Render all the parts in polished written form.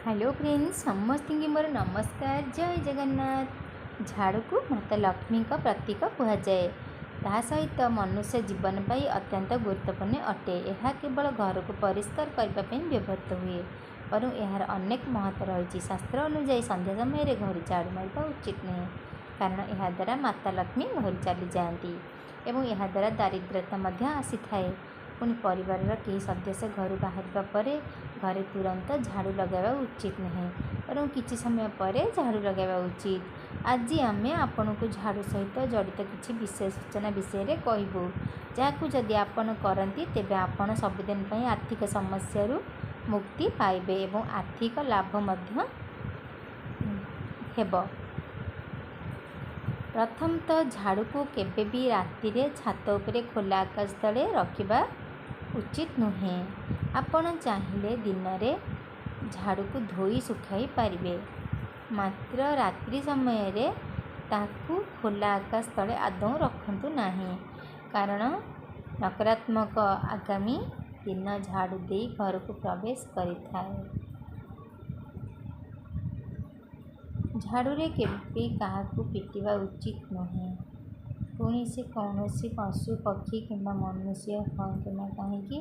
Hello friends समस्त मोर नमस्कार। जय जगन्नाथ। झाड़ू को माता लक्ष्मी का प्रतीक कहुए। ता सहित मनुष्य जीवन पर अत्यंत गुरुत्वपूर्ण अटे। यह केवल घर को परिष्कार करने व्यवहृत हुए पर यार अनेक महत्व रही। शास्त्र अनुजाई संध्या समय घर झाड़ू मारवा उचित नुहे, कारण यह द्वारा माता लक्ष्मी घर चली जाती एवं यह द्वारा दारिद्र्यता आसी थाए। पुणी परिवार कई सदस्य घर बाहर पर घरे तुरंत झाड़ू लगावा उचित नुहे, पर किसी समय पर झाड़ू लगावा उचित। आज आम आपण को झाड़ू सहित जड़ित किसी विशेष सूचना विषय में कहबू, जहाँ जदि आपण करती तेबे आपण सबुदिन आर्थिक समस्या मुक्ति पाइबे एवं आर्थिक लाभ हेब। प्रथम तो झाड़ू को केबे भी राति रे छात उपरे खोला आकाश तले रखिबा उचित नुहे। आपण चाहिए दिन में झाड़ू को धोई सुखाई पारिबे, मात्र रात्रि समय रे ताकू खोला आकाश तले आदौ रखंतु नाही, कारण नकारात्मक आगामी दिन झाड़ू दे घर को प्रवेश करिथाए। झाड़ू रे केबे काहाकू पिटिबा उचित नुहे। पुणी से कौन पशु पक्षी किंबा मनुष्य हंतना कहीं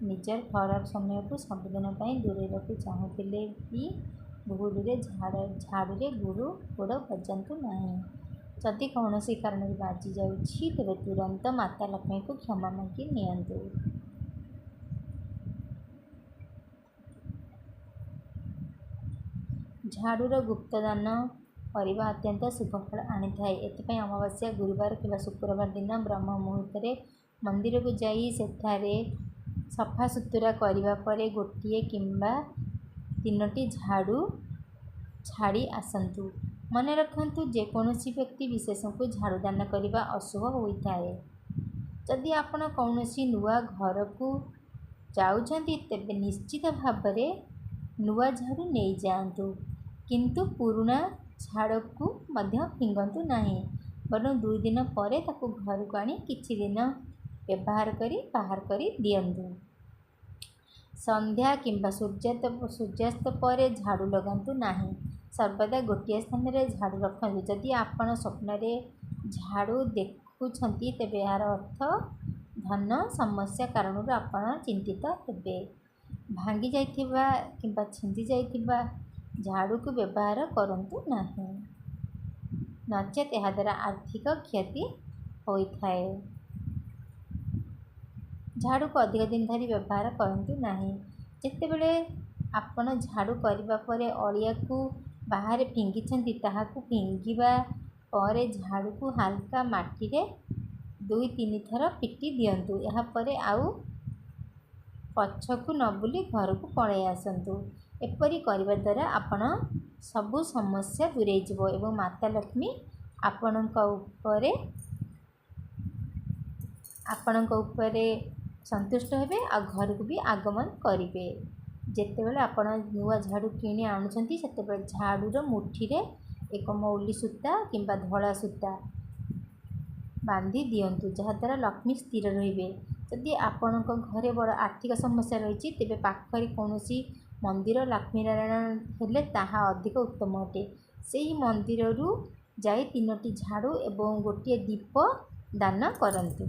निजर खराब समय को सबुदिन दूरेबा चाहूले भी भूल झाड़ू रे गोड़ बजातु नहीं। जदि कौन कारण बाजी जाऊँगी तेरे तुरंत माता लक्ष्मी को क्षमा मांगी नियंतु। झाड़ूर गुप्तदान करने अत्यंत शुभ फल आनी थाए। एथिपाई अमावास्या, गुरुवार कि शुक्रवार दिन ब्रह्म मुहूर्त मंदिर को जाई सेठारे सफा सुतुरा करने पर गोटे किंबा 3टी झाड़ू छाड़ी आसतु। मन रखु जेकोसी व्यक्ति विशेष को झाड़ू दान करने अशुभ होता है। जदि आपण कौन नुआ घर को जाउछंती तेबे निश्चित भाव नुआ झाड़ू नहीं जातु, किंतु पुराना झाड़ू को फिंगंतु नहीं, बरं 2 दिन पर ताकू घर को आनी किछि दिन व्यवहार करी बाहर करी दियंतु। संध्या किंबा सूर्यास्त पर झाड़ू लगातु नहीं। सर्वदा गोटे स्थान रे झाड़ू रखंतु। जदि आपण स्वप्न रे झाड़ू देखुछंती तेबे यार अर्थ धन समस्या कारण आपण चिंतित हेबे। भांगी जाइथिबा किंबा छिंदी जाइथिबा झाड़ू को व्यवहार करंतु नहीं, नचेत यह द्वारा आर्थिक क्षति होता है। झाड़ू को अधिक दिन धरी व्यवहार करंतु नहीं। जेतेबेले आपण झाड़ू करबा परे अलिया को बाहर फिंगिछंती ताहाकू फिंगिबा परे झाड़ू को हल्का माटी रे 2-3 थर पिटी दियंतु। यहा परे आउ पछकू न बुली घर को पळे आसंतु। एपरी करबा द्वारा आपण सबु समस्या दूरे जीवो एवं माता लक्ष्मी आपणक उपरे संतुष्ट हेबे आ घर को भी आगमन करिवे। जेतेबेले आपण नुआ झाड़ू किणी आणुछंती सेतेबेले झाड़ूर मुठी रे एक मौली सूता किंबा धला सूता बांधी दियंतु, जहा द्वारा लक्ष्मी स्थिर रहिबे। जदि आपणक घरे बड़ आर्थिक समस्या रही तेबे पाखरे कौनसी मंदिर लक्ष्मी नारायण हेले ताहा अधिक उत्तम अटे। सेही मंदिर रु जाई 3टी झाड़ू एवं गोटे दीप दान करंतु।